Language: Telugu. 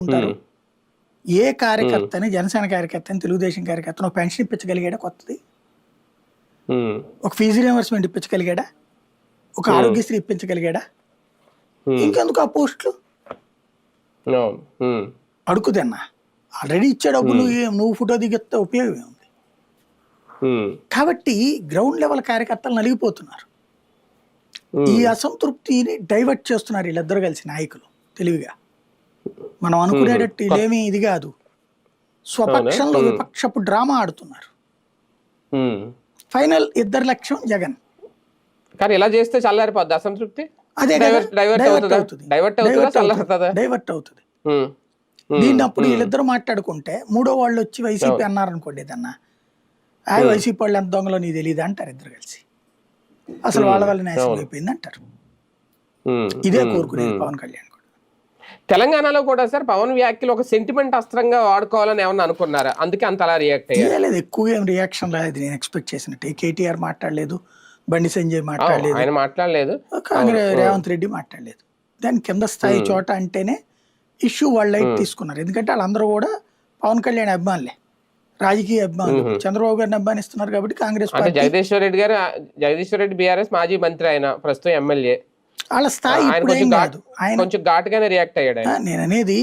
ఉంటారు. ఉమ్, ఏ ఉమ్, కార్యకర్తని, జనసేన కార్యకర్తని, తెలుగుదేశం కార్యకర్తను ఒక పెన్షన్ ఇప్పించగలిగాడా కొత్తది? ఉమ్, ఒక ఫీజు రియంబర్స్మెంట్ ఇప్పించగలిగాడా? ఒక ఉమ్, ఆరోగ్యశ్రీ ఇప్పించగలిగాడా? ఉమ్, ఇంకెందుకు ఆ పోస్టులు? అవును, ఉమ్, అడుకుదన్నా ఆల్రెడీ ఇచ్చే డబ్బులు ఉమ్, నువ్వు ఫోటో దిగితే ఉపయోగం ఉంది. ఉమ్, కాబట్టి గ్రౌండ్ లెవెల్ కార్యకర్తలు నలిగిపోతున్నారు. ఈ ఉమ్, అసంతృప్తిని డైవర్ట్ చేస్తున్నారు వీళ్ళిద్దరు కలిసి నాయకులు తెలివిగా. మనం ఉమ్, అనుకునేటట్టు ఇదేమీ ఇది కాదు. అవునా, స్వపక్షంలో ఉమ్, విపక్షపు డ్రామా ఆడుతున్నారు. ఉమ్. ఫైనల్ ఇద్దరి లక్ష్యం జగన్. కానీ ఇలా చేస్తే చల్లారిపోద్ది అసంతృప్తి? అదే కదా, డైవర్ట్ డైవర్ట్ అవుతుందా? అవుతుంది, డైవర్ట్ అవుతుందా, డైవర్ట్ అవుతుంది, చల్లారుతుందా? డైవర్ట్ అవుతుంది. ఉమ్, ఉమ్, దీన్ని అప్పుడు ఉమ్, వీళ్ళిద్దరూ మాట్లాడుకుంటే మూడో వాళ్ళు వచ్చి వైసీపీ అవును, అన్నారనుకోండి ఏదన్నా, ఉమ్, వైసీపీ వాళ్ళు ఎంత దొంగలో నీకు తెలియదు అంటారు ఇద్దరు కలిసి. అసలు ఉమ్, వాళ్ళ వల్ల నాశనం అవును, అయిపోయింది అంటారు. ఉమ్, ఇదే ఉమ్, కోరుకునేది ఉమ్. పవన్ కళ్యాణ్ కూడా. తెలంగాణలో కూడా సార్ పవన్ వ్యాఖ్యలు ఒక సెంటిమెంట్ అస్త్రంగా వాడుకోవాలని ఏమన్నా అనుకున్నారా? అందుకే అంత అలా రియాక్ట్ అయ్యారా? లేదు, ఎక్కువగా ఏం రియాక్షన్ రాలేదు నేను ఎక్స్పెక్ట్ చేసినట్టు. కేటీఆర్ మాట్లాడలేదు, బండి సంజయ్ మాట్లాడలేదు, ఆయన మాట్లాడలేదు. అవును, కాంగ్రెస్ ఉమ్, రేవంత్ రెడ్డి మాట్లాడలేదు. దాని కింద స్థాయి ఉమ్, చోట అంటేనే ఇష్యూ వాళ్ళు లైట్ ఉమ్, తీసుకున్నారు. ఎందుకంటే వాళ్ళందరూ కూడా పవన్ కళ్యాణ్ అభిమానులే, రాజకీయ అభిమానులు. ఉమ్. ఇప్పుడు చంద్రబాబు గారిని అభిమానిస్తున్నారు కాబట్టి కాంగ్రెస్ అంటే పార్టీ జగదీశ్వర్ రెడ్డి బీఆర్ఎస్ మాజీ మంత్రి, ఆయన ప్రస్తుతం ఎమ్మెల్యే. వాళ్ళ స్థాయి ఆయన ఇప్పుడు ఏం కొంచెం కాదు. ఆయన కొంచెం ఘాటుగానే రియాక్ట్ అయ్యాడు ఆయన. నేను అనేది